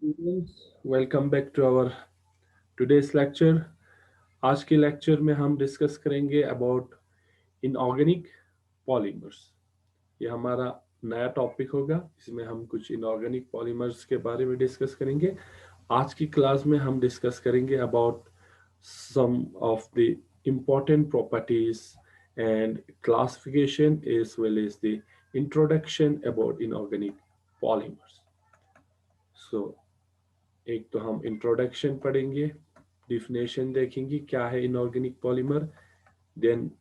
Students, welcome back to our today's lecture. आज के lecture में हम डिस्कस करेंगे अबाउट इनऑर्गेनिक पॉलीमर्स। ये हमारा नया टॉपिक होगा। इसमें हम कुछ इनऑर्गेनिक पॉलीमर्स के बारे में डिस्कस करेंगे। आज की क्लास में हम डिस्कस करेंगे about some of the important properties and classification as well as the introduction about inorganic polymers. So एक तो हम इंट्रोडक्शन पढ़ेंगे, डिफिनेशन देखेंगे क्या है inorganic polymer, then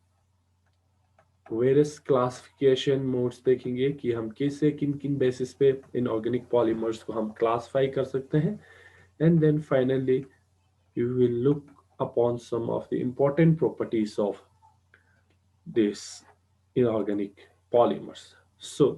various classification modes देखेंगे कि हम किससे किन किन बेसिस पे इनऑर्गेनिक पॉलीमर्स को हम क्लासिफाई कर सकते हैं, and then finally you will look upon some of the important properties of this inorganic polymers. So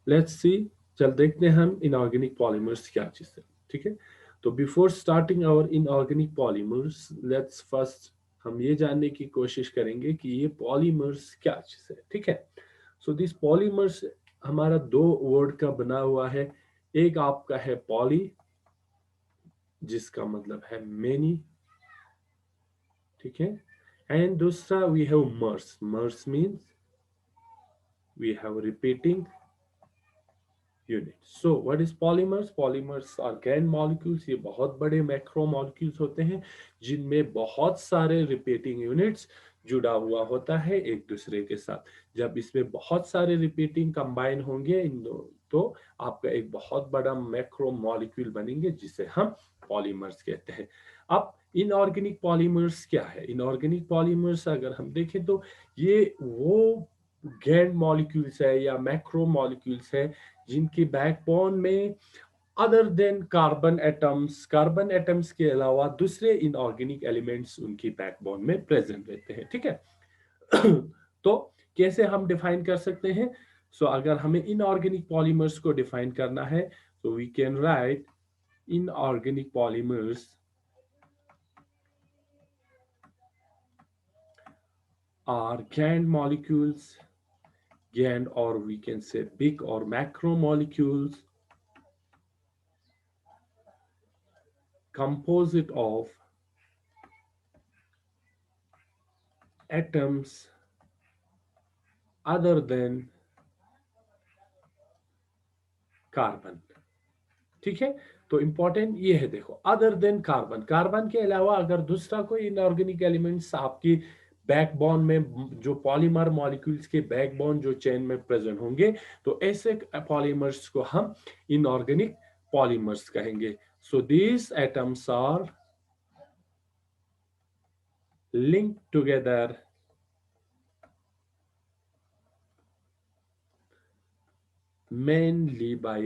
let's see, चल देखते हैं हम इनऑर्गेनिक पॉलीमर्स क्या चीज़ है। ठीक है, तो before starting our inorganic polymers, let's first हम ये जानने की कोशिश करेंगे कि ये पॉलीमर्स क्या चीज़ है। ठीक है, सो दिस पॉलीमर्स हमारा दो वर्ड का बना हुआ है। एक आपका है पॉली, जिसका मतलब है मेनी, ठीक है, एंड दूसरा we have mers. Mers means we have repeating units. So what is polymers? Polymers are GAN molecules. ये बहुत बड़े मैक्रो मॉलिक्यूल्स होते हैं जिनमें बहुत सारे रिपीटिंग यूनिट्स जुड़ा हुआ होता है एक दूसरे के साथ। जब इसमें बहुत सारे रिपीटिंग कंबाइन होंगे इन दो, तो आपका एक बहुत बड़ा मैक्रो मॉलिक्यूल बनेंगे जिसे हम पॉलीमर्स कहते हैं। अब इनऑर्गेनिक पॉलीमर्स क्या है? इनऑर्गेनिक पॉलीमर्स अगर हम देखें तो ये वो गैंड मॉलिक्यूल्स है या मैक्रो मॉलिक्यूल्स है जिनकी बैकबोन में अदर देन कार्बन एटम्स के अलावा दूसरे इनऑर्गेनिक एलिमेंट्स उनकी बैकबोन में प्रेजेंट रहते हैं। ठीक है, तो कैसे हम डिफाइन कर सकते हैं? सो अगर हमें इनऑर्गेनिक पॉलीमर्स को डिफाइन करना है तो we can write inorganic polymers are giant molecules, GAN, or we can say big or macromolecules composite of atoms other than carbon. ठीक है, तो इंपॉर्टेंट ये है, देखो अदर देन कार्बन, कार्बन के अलावा अगर दूसरा कोई इनऑर्गेनिक एलिमेंट्स आपकी बैकबोन में, जो पॉलीमर मॉलिक्यूल्स के बैकबोन जो चेन में प्रेजेंट होंगे, तो ऐसे पॉलीमर्स को हम इनऑर्गेनिक पॉलीमर्स कहेंगे। So these atoms are linked together mainly by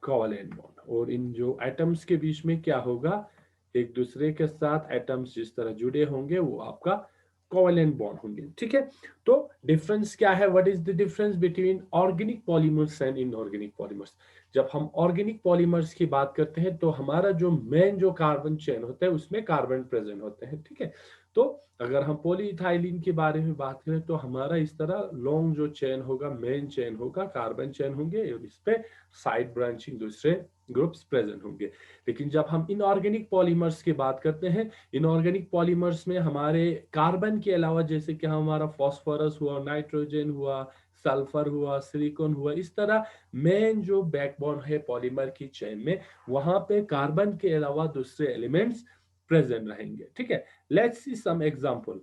covalent bond. और इन जो एटम्स के बीच में क्या होगा, एक दूसरे के साथ एटम्स जिस तरह जुड़े होंगे वो आपका कोवैलेंट बॉन्ड होंगे। ठीक है, तो डिफरेंस क्या है? What is the difference between organic polymers and inorganic polymers? जब हम ऑर्गेनिक पॉलीमर्स की बात करते हैं तो हमारा जो मेन जो कार्बन चेन होता है उसमें कार्बन प्रेजेंट होते हैं। ठीक है, तो अगर हम पॉलीइथाइलिन के बारे में बात करें तो हमारा इस तरह लॉन्ग जो चेन होगा, मेन चेन होगा, कार्बन चेन होंगे और इस पे साइड ब्रांचिंग दूसरे ग्रुप्स प्रेजेंट होंगे। लेकिन जब हम इनऑर्गेनिक पॉलीमर्स की बात करते हैं, इनऑर्गेनिक पॉलीमर्स में हमारे कार्बन के अलावा जैसे कि हमारा फास्फोरस हुआ, नाइट्रोजन हुआ, सल्फर हुआ, सिलिकॉन हुआ, इस तरह मेन जो बैकबोन है पॉलीमर की चेन में, वहां पे कार्बन के अलावा दूसरे एलिमेंट्स प्रेजेंट रहेंगे। ठीक है, लेट्स सी सम एग्जांपल,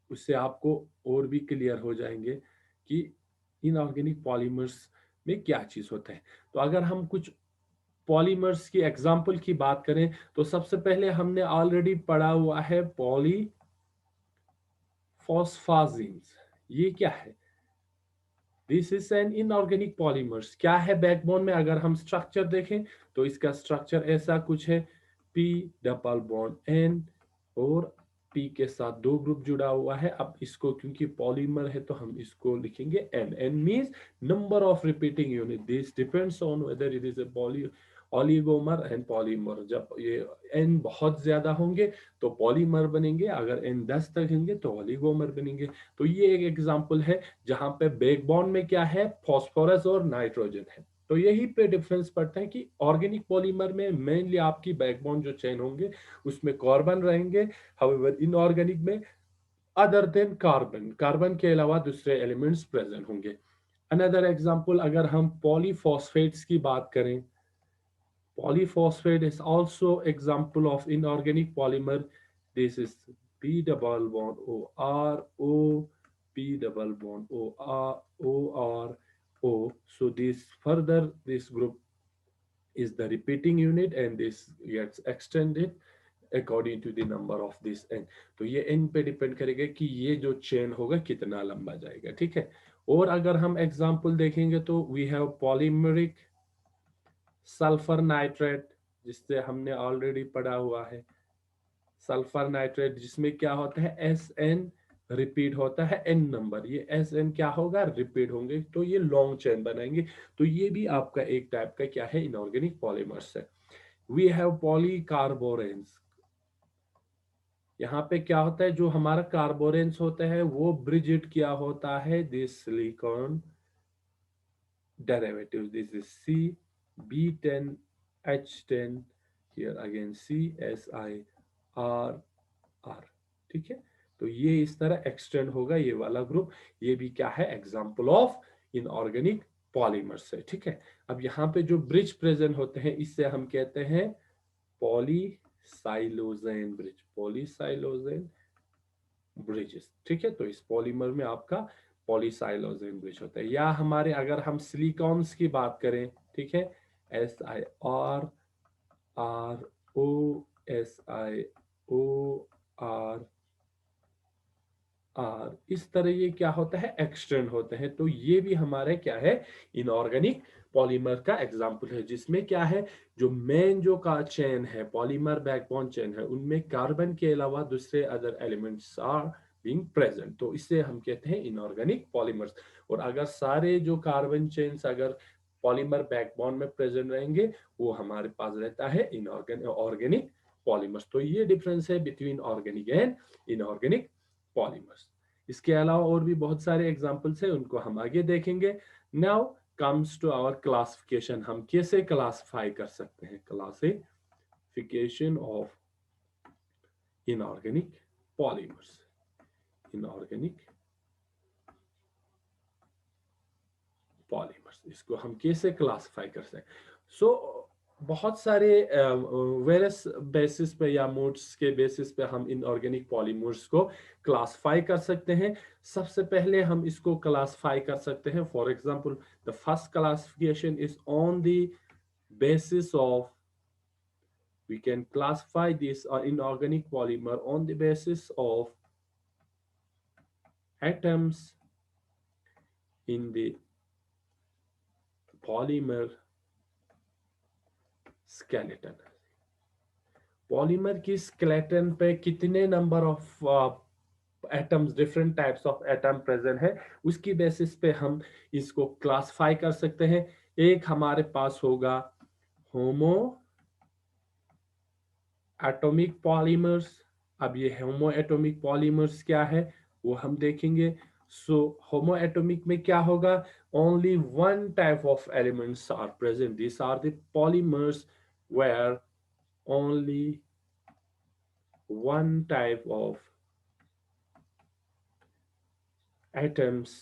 उससे आपको और भी क्लियर हो जाएंगे कि इनऑर्गेनिक पॉलीमर्स में क्या चीज होता है। तो अगर हम कुछ पॉलीमर्स की एग्जांपल की बात करें तो सबसे पहले हमने ऑलरेडी पढ़ा हुआ है पॉलीफॉस्फाजीन्स। ये क्या है? This is an inorganic polymers. क्या है बैकबोन में? अगर हम स्ट्रक्चर देखें तो इसका स्ट्रक्चर ऐसा कुछ है, पी डबल बॉन्ड एन, और पी के साथ दो ग्रुप जुड़ा हुआ है। अब इसको क्योंकि पॉलीमर है तो हम इसको लिखेंगे n. N means number of repeating unit. This depends on whether it is a poly oligomer and polymer. जब ये एन बहुत ज्यादा होंगे तो पॉलीमर बनेंगे, अगर एन 10 तक होंगे तो ऑलिगोमर बनेंगे। तो ये एक एग्जांपल है जहां पे बैकबोन में क्या है, फास्फोरस और नाइट्रोजन है। तो यही पे डिफरेंस पड़ता है कि ऑर्गेनिक पॉलीमर में मेनली आपकी बैकबोन जो चेन होंगे उसमें कार्बन रहेंगे, हाउएवर इनऑर्गेनिक में अदर देन कार्बन, कार्बन के अलावा दूसरे एलिमेंट्स प्रेजेंट होंगे। अनदर एग्जांपल अगर हम पॉलीफॉस्फेट्स की बात करें, polyphosphate is also example of inorganic polymer. This is P double bond O R O, P double bond O R O R O. So this group is the repeating unit and this gets extended according to the number of this n. तो ये n पे depend करेगा कि ये जो chain होगा कितना लंबा जाएगा, ठीक है। और अगर हम एग्जांपल देखेंगे तो we have polymeric sulphur nitrate, जिससे हमने ऑलरेडी पढ़ा हुआ है। सल्फर नाइट्रेट जिसमें क्या होता है एस एन रिपीट होता है एन नंबर, ये एस एन क्या होगा रिपीट होंगे तो ये लॉन्ग चेन बनाएंगे। तो ये भी आपका एक टाइप का क्या है इनऑर्गेनिक पॉलीमर्स है। वी हैव पॉलीकार्बोरेंस, यहाँ पे क्या होता है जो हमारा कार्बोरेंस होता है वो ब्रिजिड किया होता है this silicon derivative, this is C B10 H10, here again CSIR R, ठीक है। तो ये इस तरह एक्सटेंड होगा ये वाला ग्रुप, ये भी क्या है एग्जाम्पल ऑफ इनऑर्गेनिक पॉलीमर्स है, ठीक है। अब यहाँ पे जो ब्रिज प्रेजेंट होते हैं इससे हम कहते हैं पॉलीसाइलोजेन ब्रिज, पॉलीसाइलोजेन ब्रिजेस, ठीक है। तो इस पॉलीमर में आपका पॉलीसाइलोजेन ब्रिज होता है। या हमारे अगर हम सिलिकॉन्स की बात करें, ठीक है, SIRROSIOR इस तरह ये क्या होता है एक्सटेंड होते हैं। तो ये भी हमारे क्या है इनऑर्गेनिक पॉलीमर का एग्जाम्पल है, जिसमें क्या है जो मेन जो का चेन है पॉलीमर बैकबोन चेन है उनमें कार्बन के अलावा दूसरे other elements are being present, तो इसे हम कहते हैं इनऑर्गेनिक पॉलीमर्स। और अगर सारे जो कार्बन चेन्स अगर पॉलीमर बैकबोन में प्रेजेंट रहेंगे वो हमारे पास रहता है ऑर्गेनिक पॉलीमर्स। तो ये डिफरेंस है between organic and inorganic polymers. इसके अलावा और भी बहुत सारे एग्जांपल्स हैं उनको हम आगे देखेंगे। Now comes to our classification, हम कैसे क्लासिफाई कर सकते हैं, classification of inorganic polymers, inorganic polymers इसको हम कैसे क्लासिफाई कर सकते हैं। सो बहुत सारे वेरियस बेसिस पे या मोड्स के बेसिस पे हम इनऑर्गेनिक पॉलीमर्स को क्लासिफाई कर सकते हैं। सबसे पहले हम इसको क्लासिफाई कर सकते हैं, for example the first classification is on the basis of, we can classify this inorganic polymer on the basis of atoms in the polymer skeleton। Polymer की स्केलेटन पे कितने number of atoms, different types of atom present है उसकी basis पे हम इसको classify कर सकते हैं। एक हमारे पास होगा होमो एटॉमिक पॉलीमर्स। अब ये होमो एटॉमिक पॉलीमर्स क्या है वो हम देखेंगे। सो होमो एटॉमिक में क्या होगा, only one type of elements are present, this are the polymers where only one type of atoms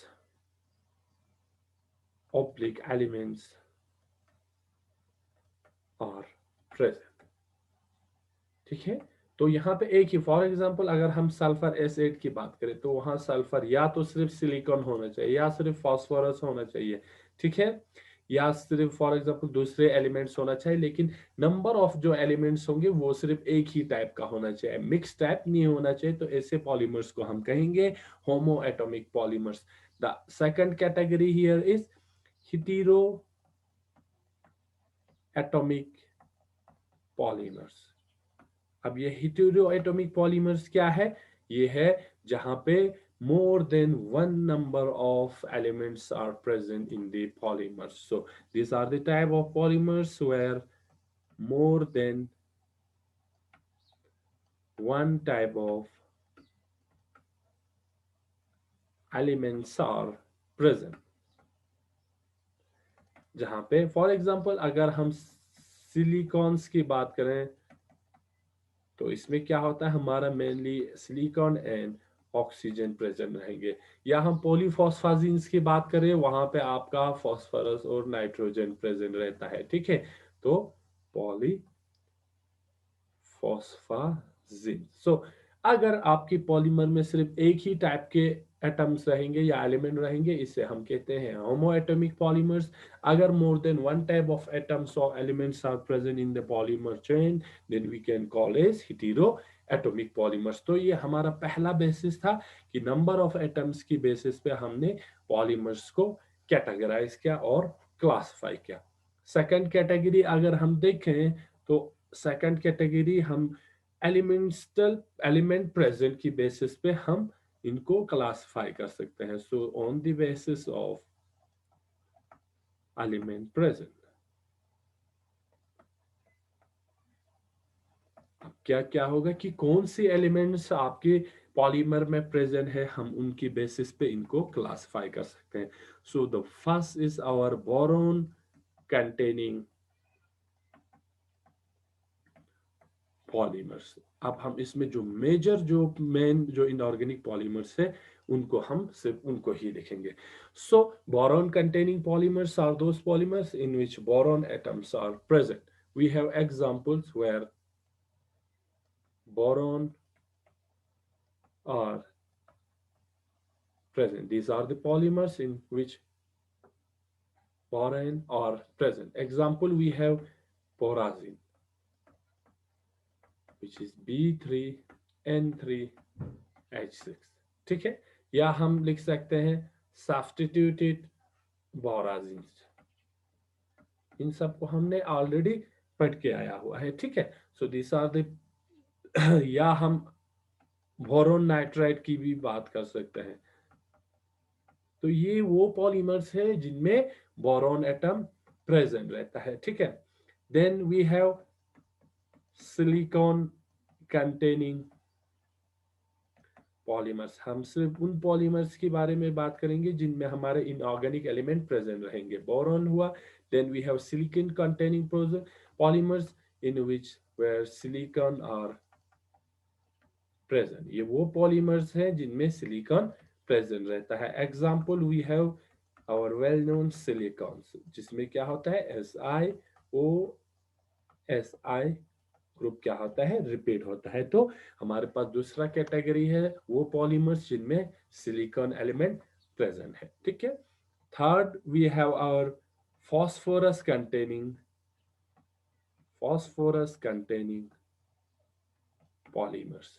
oblique elements are present, ठीक है। तो यहाँ पे एक ही फॉर एग्जांपल अगर हम सल्फर एसिड की बात करें तो वहां सल्फर या तो सिर्फ सिलिकॉन होना चाहिए या सिर्फ फास्फोरस होना चाहिए, ठीक है, या सिर्फ फॉर एग्जांपल दूसरे एलिमेंट्स होना चाहिए, लेकिन नंबर ऑफ जो एलिमेंट्स होंगे वो सिर्फ एक ही टाइप का होना चाहिए, मिक्स टाइप नहीं होना चाहिए। तो ऐसे पॉलीमर्स को हम कहेंगे होमो atomic polymers. The second category here is hetero atomic polymers. अब ये हेटेरो एटॉमिक पॉलीमर्स क्या है, ये है जहां पे more than one number of elements are present in the polymers. So these are the type of polymers where more than one type of elements are present. जहां पे फॉर एग्जांपल अगर हम सिलिकॉन्स की बात करें तो इसमें क्या होता है, हमारा mainly silicon and oxygen present रहेंगे। या हम पॉलीफॉस्फाजीन्स की बात करें, वहां पे आपका फॉस्फोरस और नाइट्रोजन प्रेजेंट रहता है, ठीक है। तो पॉलीफॉस्फाजीन। सो अगर आपकी पॉलीमर में सिर्फ एक ही टाइप के एटम्स रहेंगे या एलिमेंट रहेंगे, इसे हम कहते हैं होमोएटॉमिक पॉलीमर्स। अगर more than one type of atoms और elements are present in the polymer chain, then we can call as hetero atomic polymers. तो ये हमारा पहला बेसिस था कि नंबर ऑफ एटम्स की बेसिस पे हमने पॉलीमर्स को कैटेगराइज किया और क्लासिफाई किया। सेकंड कैटेगरी अगर हम देखें तो सेकंड कैटेगरी हम एलिमेंट प्रेजेंट की बेसिस पे हम इनको क्लासिफाई कर सकते हैं। So on the basis of element present, अब क्या क्या होगा कि कौन सी एलिमेंट्स आपके पॉलीमर में प्रेजेंट है, हम उनकी बेसिस पे इनको क्लासिफाई कर सकते हैं। So the first is our boron containing polymers. अब हम इसमें जो मेजर जो मेन जो इनऑर्गेनिक पॉलीमर्स है उनको हम सिर्फ उनको ही देखेंगे। So boron containing polymers are those polymers in which boron atoms are present. We have examples where boron are present. These are the polymers in which boron are present. Example, we have borazine, which is B3N3H6, ठीक है। या हम लिख सकते हैं substituted बोराजिन। इन सबको हमने already पढ़ के आया हुआ है, ठीक है। सो दिस आर द या हम बोरोन नाइट्राइड की भी बात कर सकते हैं। तो ये वो पॉलीमर्स है जिनमें बोरॉन एटम प्रेजेंट रहता है, ठीक है। Then we have silicon containing polymers. हम सिर्फ उन पॉलीमर्स के बारे में बात करेंगे जिनमें हमारे इनऑर्गेनिक एलिमेंट प्रेजेंट रहेंगे। बोरॉन हुआ। Then we have silicon containing polymers in which where silicon are present. ये वो पॉलीमर्स हैं जिनमें सिलिकॉन प्रेजेंट रहता है। Example we have our well-known silicons, जिसमें क्या होता है SiO(SI) ग्रुप क्या होता है, रिपीट होता है। तो हमारे पास दूसरा कैटेगरी है वो पॉलीमर्स जिनमें सिलिकॉन एलिमेंट प्रेजेंट है, ठीक है। Third we have our phosphorus containing polymers।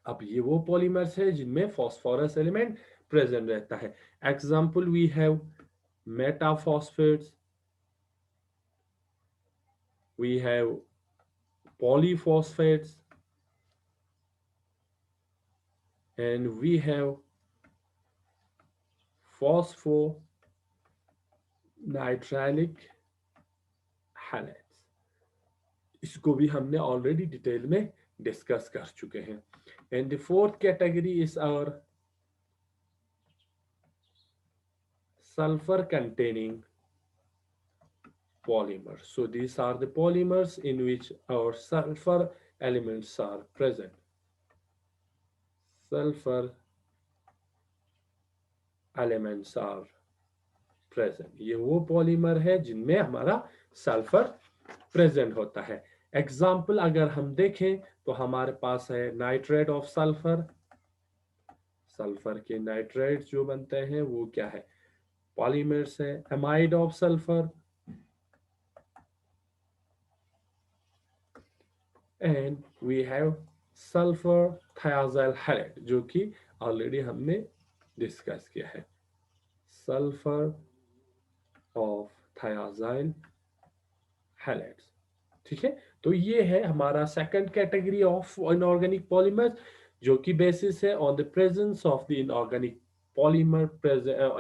अब ये वो पॉलीमर्स है जिनमें फॉस्फोरस एलिमेंट प्रेजेंट रहता है। Example we have metaphosphates, we have polyphosphates, and we have phosphonitrile halides। इसको भी हमने ऑलरेडी डिटेल में डिस्कस कर चुके हैं। And the fourth category is our sulfur containing polymers। So these are the polymers in which our sulfur elements are present। sulfur elements are present. ये वो polymer है जिनमें हमारा सल्फर प्रेजेंट होता है। एग्जाम्पल अगर हम देखें तो हमारे पास है नाइट्रेट ऑफ सल्फर। सल्फर के नाइट्रेट जो बनते हैं वो क्या है, पॉलीमर्स है। Amide of sulphur and we have sulphur thiazyl halide जो कि ऑलरेडी हमने डिस्कस किया है। सल्फर ऑफ थायाजाइल हाइलाइट्स, ठीक है। तो ये है हमारा second category of inorganic polymers जो कि बेसिस है on the presence of the inorganic polymer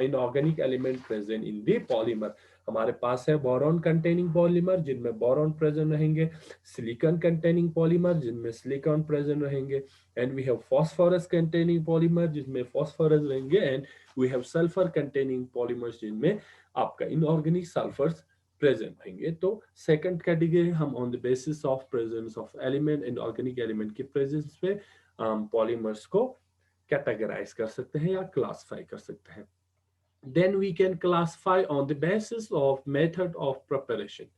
inorganic element present in the polymer. हमारे पास है बोरॉन कंटेनिंग पॉलीमर जिनमें बोरॉन प्रेजेंट रहेंगे, सिलिकॉन कंटेनिंग पॉलीमर जिनमें सिलिकॉन प्रेजेंट रहेंगे, and we have phosphorus containing polymer जिनमें फास्फोरस रहेंगे, and we have sulphur containing polymers जिनमें आपका इनऑर्गेनिक सल्फर्स प्रेजेंट रहेंगे। तो सेकंड कैटेगरी हम on the basis of presence of element in organic element की प्रेजेंस पे पॉलीमर्स को कैटेगराइज कर सकते हैं या क्लासिफाई कर सकते हैं। Then we can classify on the basis of method of preparation.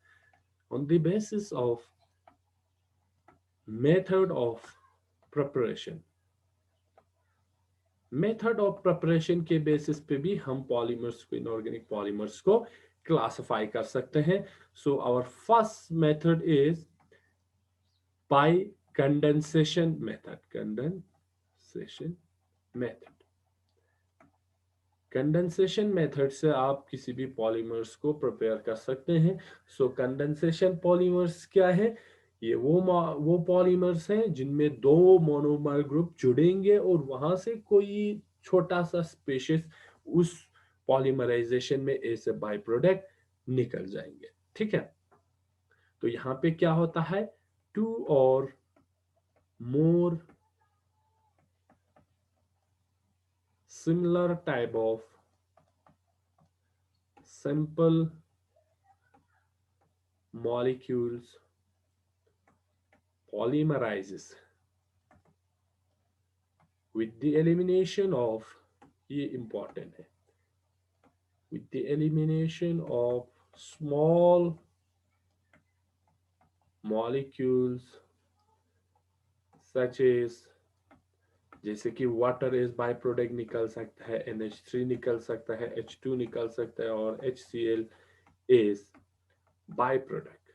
On the basis of method of preparation. Method of preparation के बेसिस पे भी हम पॉलीमर्स को, इनऑर्गेनिक पॉलीमर्स को क्लासिफाई कर सकते हैं। So our first method is by condensation method. Condensation method, condensation method से आप किसी भी पॉलीमर्स को प्रिपेयर कर सकते हैं। सो कंडेंसेशन पॉलीमर्स क्या है? ये वो पॉलीमर्स हैं जिनमें दो मोनोमर ग्रुप जुड़ेंगे और वहां से कोई छोटा सा स्पेशिस उस पॉलीमराइजेशन में ऐसे बाय प्रोडक्ट निकल जाएंगे। ठीक है, तो यहाँ पे क्या होता है? टू और मोर similar type of simple molecules polymerizes with the elimination of, ये important है, with the elimination of small molecules such as, जैसे कि वाटर इज बाय प्रोडक्ट निकल सकता है, NH3 निकल सकता है, H2 निकल सकता है और HCl इज बाय प्रोडक्ट।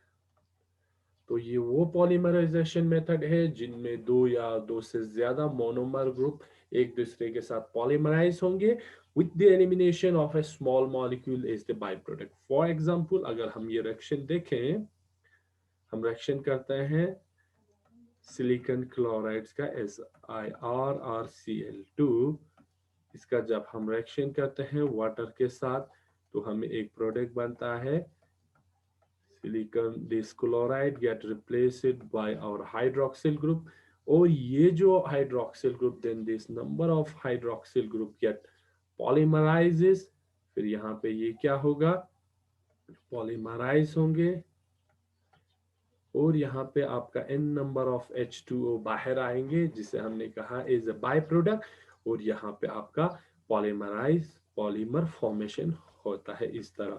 तो ये वो पॉलीमराइजेशन मेथड है जिनमें दो या दो से ज्यादा मोनोमर ग्रुप एक दूसरे के साथ पॉलीमराइज होंगे with the elimination of A small molecule is the by product. For example, अगर हम ये रिएक्शन देखें, हम रिएक्शन करते हैं सिलिकॉन क्लोराइड्स का SiRrCl2, इसका जब हम रिएक्शन करते हैं वाटर के साथ तो हमें एक प्रोडक्ट बनता है silicon, this chloride get replaced by our hydroxyl group, और ये जो hydroxyl group, then this number of hydroxyl group get polymerizes, फिर यहाँ पे ये क्या होगा? polymerize होंगे और यहाँ पे आपका n नंबर ऑफ H2O बाहर आएंगे जिसे हमने कहा इज अ बाय प्रोडक्ट, और यहाँ पे आपका पॉलीमराइज पॉलीमर फॉर्मेशन होता है इस तरह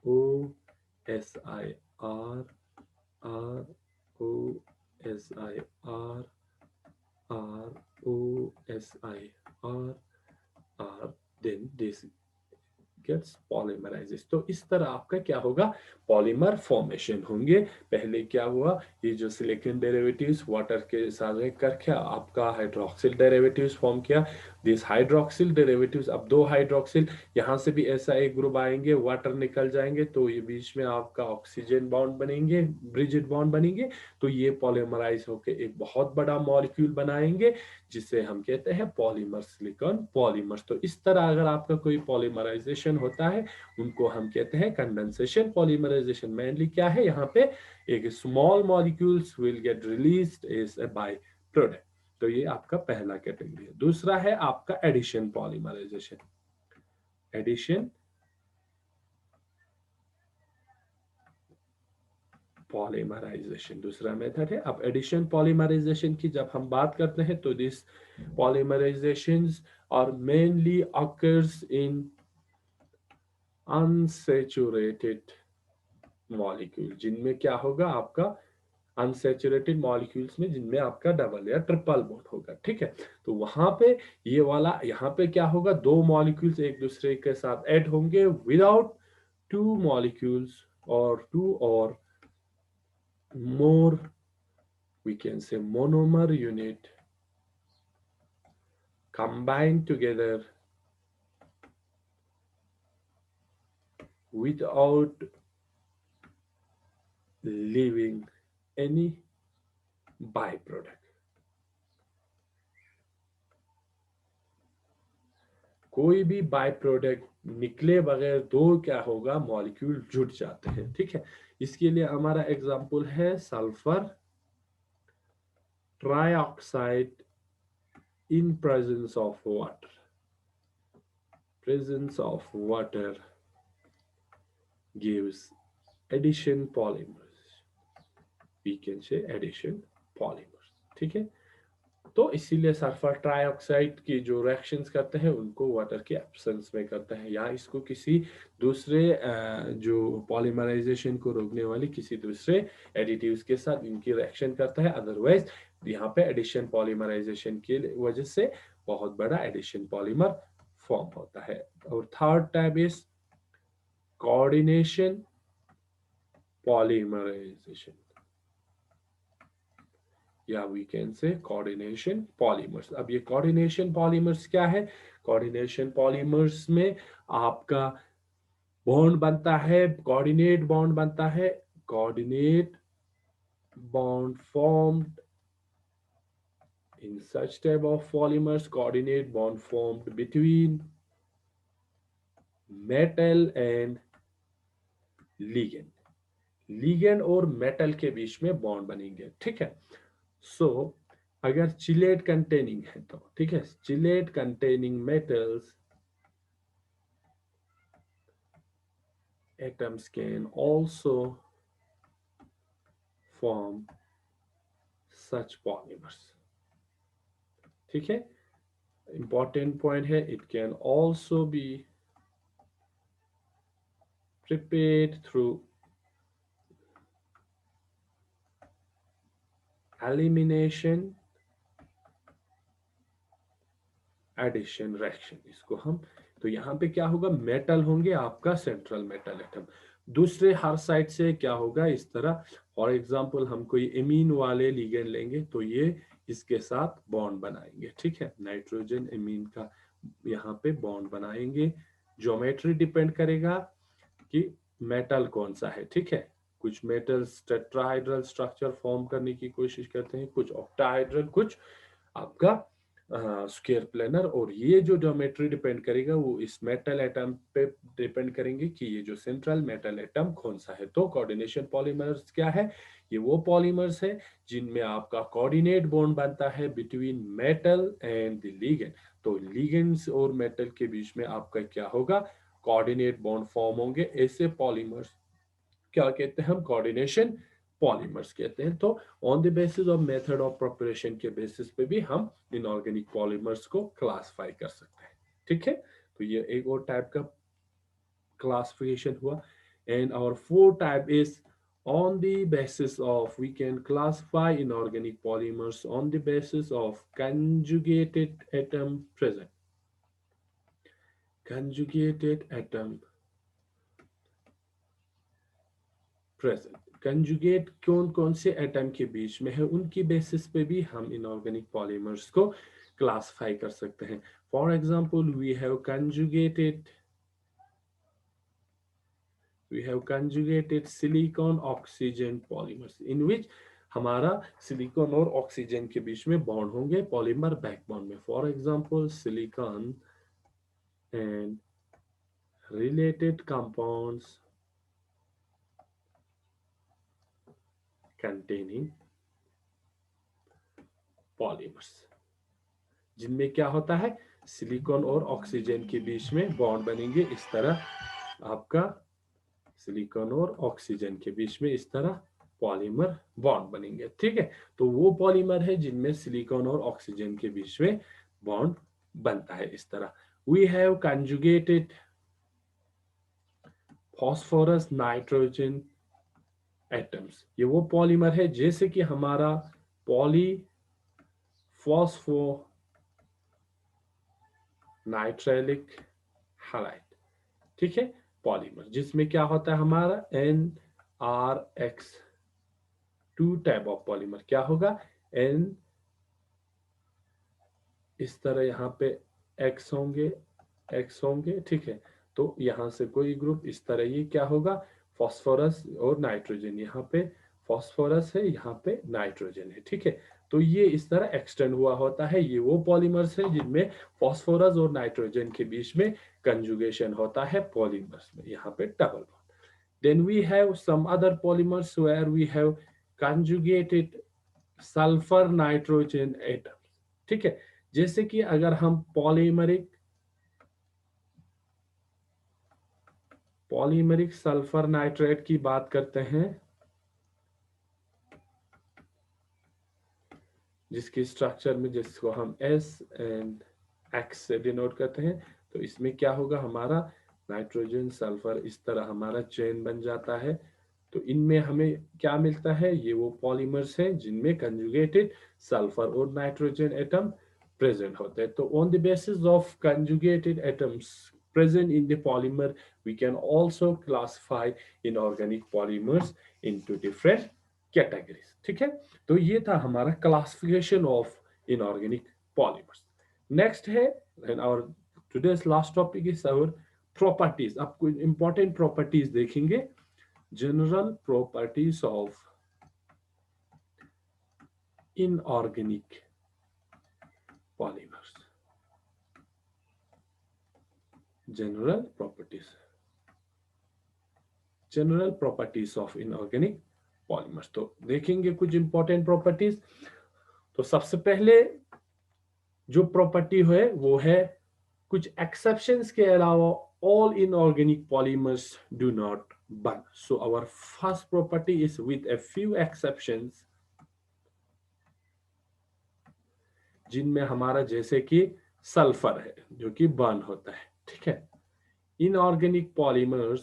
ROSIRROSIRR, then this gets polymerizes। तो इस तरह आपका क्या होगा? पॉलीमर फॉर्मेशन होंगे। पहले क्या हुआ? ये जो सिलिकॉन डेरिवेटिव्स वाटर के साथ करके आपका हाइड्रोक्सिल डेरिवेटिव्स फॉर्म किया। दिस हाइड्रोक्सिल डेरिवेटिव्स, अब दो हाइड्रोक्सिल, यहाँ से भी ऐसा एक ग्रुप आएंगे, वाटर निकल जाएंगे तो ये बीच में आपका ऑक्सीजन बॉन्ड बनेंगे, ब्रिजिड बॉन्ड बनेंगे, तो ये पॉलीमराइज होके एक बहुत बड़ा मॉलिक्यूल बनाएंगे जिसे हम कहते हैं पॉलीमर, सिलिकॉन पॉलीमर्स। तो इस तरह अगर आपका कोई पॉलीमराइजेशन होता है उनको हम कहते हैं कंडेंसेशन पॉलीमराइजेशन। मेनली क्या है यहाँ पे? एक small molecules will get released as a by product. तो ये आपका पहला कैटेगरी है। दूसरा है आपका एडिशन पॉलीमराइजेशन। एडिशन पॉलीमराइजेशन दूसरा मेथड है। अब एडिशन पॉलीमराइजेशन की जब हम बात करते हैं तो this polymerizations are mainly occurs in unsaturated molecule, जिनमें क्या होगा? आपका अनसेचुरेटेड मॉलिक्यूल्स में जिनमें आपका डबल या ट्रिपल बॉन्ड होगा। ठीक है, तो वहां पे ये वाला, यहाँ पे क्या होगा? दो मॉलिक्यूल्स एक दूसरे के साथ ऐड होंगे विदाउट टू मॉलिक्यूल्स और टू और more, we can say monomer unit combined together without leaving any byproduct। कोई भी बाय प्रोडक्ट निकले बगैर दो क्या होगा, मॉलिक्यूल जुड़ जाते हैं। ठीक है, इसके लिए हमारा एग्जाम्पल है sulphur trioxide in presence of water. Presence of water gives addition polymers. We can say addition polymers. ठीक है, तो इसीलिए सल्फर ट्राइऑक्साइड की जो रिएक्शंस करते हैं उनको वाटर के एब्सेंस में करते हैं, या इसको किसी दूसरे जो पॉलीमराइजेशन को रोकने वाले किसी दूसरे एडिटिव्स के साथ इनकी रिएक्शन करता है। अदरवाइज यहाँ पे एडिशन पॉलीमराइजेशन की वजह से बहुत बड़ा एडिशन पॉलीमर फॉर्म होता है। और third type is coordination polymerization, या we can say coordination polymers. अब ये कोऑर्डिनेशन पॉलीमर्स क्या है? कोऑर्डिनेशन पॉलीमर्स में आपका बॉन्ड बनता है, कोऑर्डिनेट बॉन्ड बनता है, coordinate bond formed in such type of polymers, coordinate bond formed between metal and ligand। Ligand और मेटल के बीच में बॉन्ड बनेंगे। ठीक है, सो अगर चिलेट कंटेनिंग है तो ठीक है, chelate containing metals atoms can also form such polymers। ठीक है, इंपॉर्टेंट पॉइंट है, it can also be prepared through elimination addition reaction. इसको हम, तो यहाँ पे क्या होगा, मेटल होंगे आपका सेंट्रल मेटल एटम, दूसरे हर साइड से क्या होगा इस तरह। फॉर एग्जांपल हम कोई एमीन वाले लिगेंड लेंगे तो ये इसके साथ बॉन्ड बनाएंगे। ठीक है, नाइट्रोजन एमीन का यहाँ पे बॉन्ड बनाएंगे। ज्योमेट्री डिपेंड करेगा कि मेटल कौन सा है। ठीक है, कुछ मेटल्स टेट्राहाइड्रल स्ट्रक्चर फॉर्म करने की कोशिश करते हैं, कुछ ऑक्टाहाइड्रल, कुछ आपका स्क्वायर प्लेनर। और ये जो ज्योमेट्री डिपेंड करेगा वो इस मेटल एटम पे डिपेंड करेंगे कि ये जो सेंट्रल मेटल एटम कौन सा है। तो कोऑर्डिनेशन पॉलीमर्स क्या है? ये वो पॉलीमर्स है जिनमें आपका कोऑर्डिनेट बॉन्ड बनता है between metal and the ligand. तो लिगेंड्स और मेटल के बीच में आपका क्या होगा, कोऑर्डिनेट बॉन्ड फॉर्म होंगे। ऐसे पॉलीमर्स क्या कहते हैं हम, कोऑर्डिनेशन पॉलीमर्स कहते हैं। तो on the basis of method of preparation के बेसिस पे भी हम इनऑर्गेनिक पॉलीमर्स को क्लासिफाई कर सकते हैं। ठीक है, तो ये एक और टाइप का क्लासिफिकेशन हुआ। And our fourth type is on the basis of, we can classify inorganic polymers on the basis of conjugated atom present, conjugated atom present. Conjugate कौन कौन से एटम के बीच में है उनकी बेसिस पे भी हम इनऑर्गेनिक पॉलीमर्स को क्लासिफाई कर सकते हैं। For example we have conjugated silicon oxygen polymers in which हमारा सिलिकॉन और ऑक्सीजन के बीच में बॉन्ड होंगे पॉलीमर बैकबोन में। For example silicon and related compounds containing polymers, जिनमें क्या होता है, सिलिकॉन और ऑक्सीजन के बीच में बॉन्ड बनेंगे इस तरह, आपका सिलिकॉन और ऑक्सीजन के बीच में इस तरह पॉलीमर बॉन्ड बनेंगे। ठीक है, तो वो पॉलीमर है जिनमें सिलिकॉन और ऑक्सीजन के बीच में बॉन्ड बनता है इस तरह। We have conjugated phosphorus nitrogen atoms. ये वो पॉलीमर है जैसे कि हमारा पॉली फॉस्फो नाइट्रेलिक हैलाइड। ठीक है, पॉलीमर जिसमें क्या होता है हमारा NRX2 टाइप ऑफ पॉलीमर। क्या होगा, N इस तरह यहाँ पे X होंगे, X होंगे। ठीक है, तो यहाँ से कोई ग्रुप इस तरह, ये क्या होगा, फॉस्फोरस और नाइट्रोजन, यहाँ पे फॉस्फोरस है, यहाँ पे नाइट्रोजन है। ठीक है, तो ये इस तरह एक्सटेंड हुआ होता है। ये वो पॉलीमर्स है जिनमें फॉस्फोरस और नाइट्रोजन के बीच में कंजुगेशन होता है पॉलीमर्स में, यहाँ पे double bond. Then we have some other polymers where we have conjugated sulphur nitrogen atoms. ठीक है, जैसे कि अगर हम पॉलीमेरिक सल्फर नाइट्रेट की बात करते हैं, जिसकी स्ट्रक्चर में जिसको हम एस एंड एक्स से डिनोट करते हैं, तो इसमें क्या होगा, हमारा नाइट्रोजन सल्फर इस तरह हमारा चेन बन जाता है। तो इनमें हमें क्या मिलता है, ये वो पॉलीमर्स हैं जिनमें कंजुगेटेड सल्फर और नाइट्रोजन एटम प्रेजेंट होते हैं। तो on the basis of conjugated atoms present in the polymer, we can also classify inorganic polymers into different categories। ठीक है, तो ये था हमारा classification of inorganic polymers. Next है और today's last topic is our properties. अब कुछ इंपॉर्टेंट प्रॉपर्टीज देखेंगे। General properties of inorganic polymers. General properties of inorganic polymers, तो देखेंगे कुछ इंपॉर्टेंट प्रॉपर्टीज। तो सबसे पहले जो प्रॉपर्टी है वो है, कुछ एक्सेप्शंस के अलावा all inorganic polymers do not burn. So our first property is with a few exceptions, जिनमें हमारा जैसे कि सल्फर है जो कि बर्न होता है। ठीक है, inorganic polymers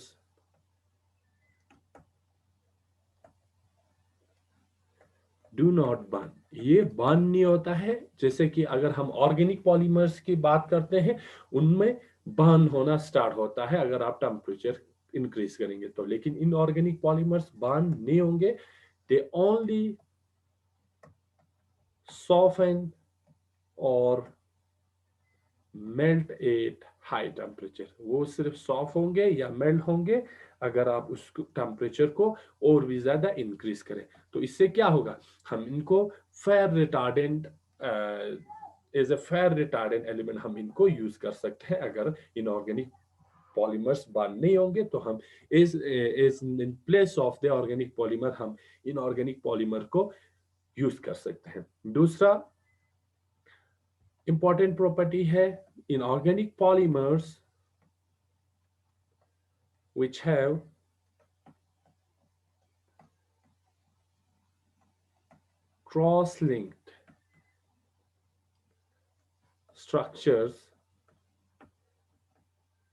do not burn, ये बर्न नहीं होता है। जैसे कि अगर हम ऑर्गेनिक पॉलीमर्स की बात करते हैं, उनमें बर्न होना स्टार्ट होता है अगर आप टेम्परेचर इंक्रीज करेंगे तो, लेकिन इनऑर्गेनिक पॉलीमर्स बर्न नहीं होंगे। दे ओनली soften और मेल्ट एट हाई टेम्परेचर, वो सिर्फ सॉफ्ट होंगे या मेल्ट होंगे अगर आप उस टेम्परेचर को और भी ज्यादा इंक्रीज करें। तो इससे क्या होगा, हम इनको fire retardant as a fire retardant element हम इनको यूज कर सकते हैं। अगर इनऑर्गेनिक पॉलीमर्स बर्न नहीं होंगे तो हम is is in place of the organic polymer हम इनऑर्गेनिक पॉलीमर को यूज कर सकते हैं। दूसरा इंपॉर्टेंट प्रॉपर्टी है, inorganic polymers which have cross-linked structures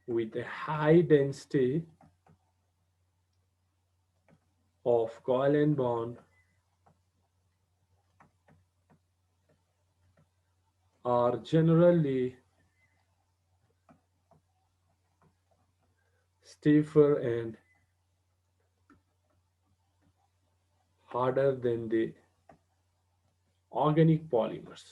with a high density of covalent bond are generally stiffer and harder than the organic polymers।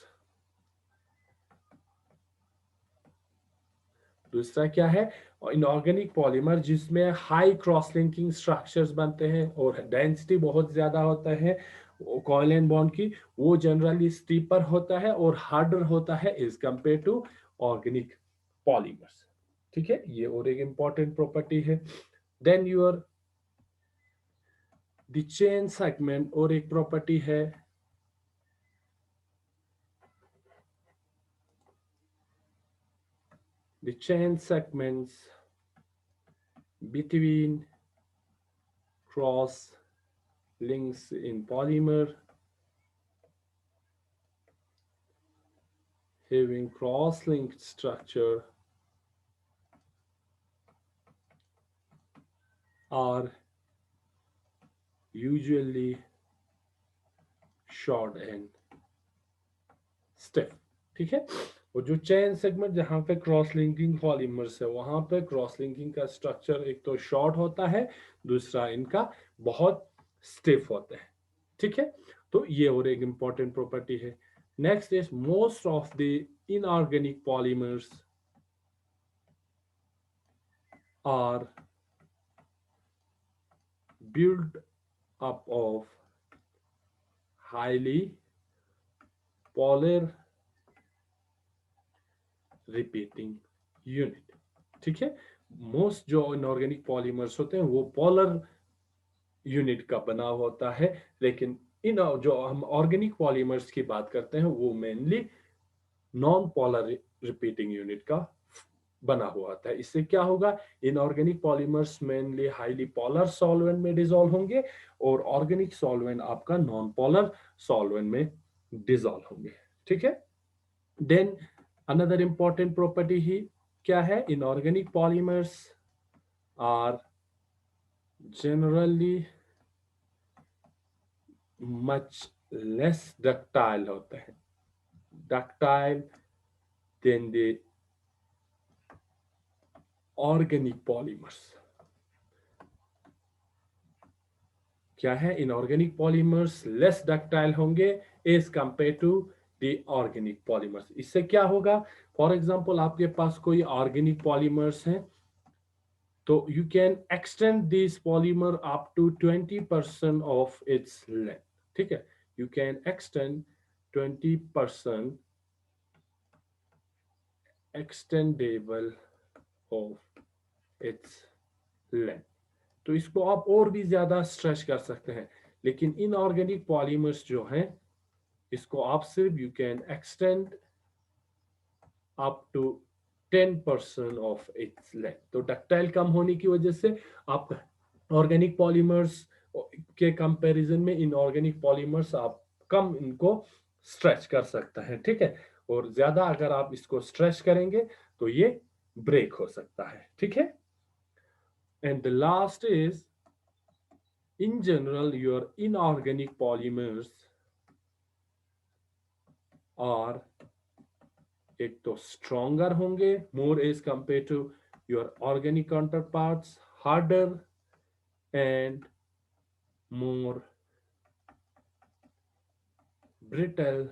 दूसरा क्या है, इनऑर्गेनिक पॉलीमर जिसमें हाई क्रॉस लिंकिंग स्ट्रक्चर्स बनते हैं और डेंसिटी बहुत ज्यादा होता है कोवैलेंट बॉन्ड की, वो जनरली स्टीपर होता है और हार्डर होता है as compare to organic polymers. ठीक है, ये और एक इंपॉर्टेंट प्रॉपर्टी है। Then your the chain segment और एक प्रॉपर्टी है, the chain segments between cross links in polymer having cross-linked structure are usually short and stiff। ठीक है, और जो चेन सेगमेंट जहां पे क्रॉस लिंकिंग पॉलीमर्स है वहां पे क्रॉस लिंकिंग का स्ट्रक्चर एक तो शॉर्ट होता है, दूसरा इनका बहुत स्टिफ होता है। ठीक है, तो ये और एक इंपॉर्टेंट प्रॉपर्टी है। Next is most of the inorganic polymers are built up of highly polar repeating unit। ठीक है। मोस्ट जो इनऑर्गेनिक पॉलीमर्स होते हैं वो पोलर यूनिट का बना होता है, लेकिन इन जो हम ऑर्गेनिक पॉलीमर्स की बात करते हैं वो mainly non polar repeating unit का बना हुआ होता है। इससे क्या होगा, inorganic polymers mainly highly polar solvent में डिसॉल्व होंगे और ऑर्गेनिक सॉल्वेंट आपका नॉन पोलर सॉल्वेंट में डिसॉल्व होंगे। ठीक है। देन अनदर इंपॉर्टेंट प्रॉपर्टी ही क्या है, inorganic polymers are generally much less ductile होते हैं, ductile than the organic polymers. क्या है, इनऑर्गेनिक पॉलीमर्स लेस डक्टाइल होंगे as compare to the organic polymers. इससे क्या होगा, फॉर एग्जांपल आपके पास कोई ऑर्गेनिक पॉलीमर्स हैं तो you can extend this polymer up to 20% of its length. ठीक है, you can extend 20% extendable of its length. तो इसको आप और भी ज्यादा स्ट्रेच कर सकते हैं, लेकिन इनऑर्गेनिक पॉलीमर्स जो हैं इसको आप सिर्फ you can extend up to 10% of its length. तो डक्टाइल कम होने की वजह से आप ऑर्गेनिक पॉलीमर्स के कंपैरिजन में इनऑर्गेनिक पॉलीमर्स आप कम इनको स्ट्रेच कर सकते हैं। ठीक है, और ज्यादा अगर आप इसको स्ट्रेच करेंगे तो ये ब्रेक हो सकता है। ठीक है, and the last is in general your inorganic polymers are एक तो stronger होंगे more as compared to your organic counterparts, harder and more brittle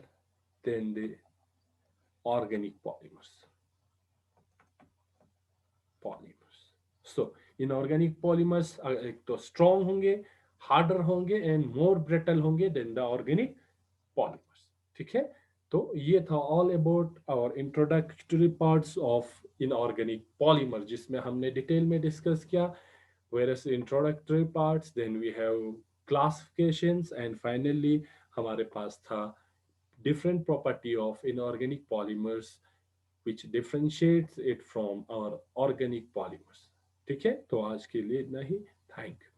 than the organic polymers. So inorganic polymers एक तो strong होंगे, harder होंगे and more brittle होंगे than the organic polymers। ठीक है, तो ये था all about our introductory parts of inorganic polymer, जिसमें हमने डिटेल में डिस्कस किया various introductory parts, then we have classifications and finally हमारे पास था different property of inorganic polymers which differentiates it from our organic polymers। ठीक है, तो आज के लिए इतना ही। Thank you.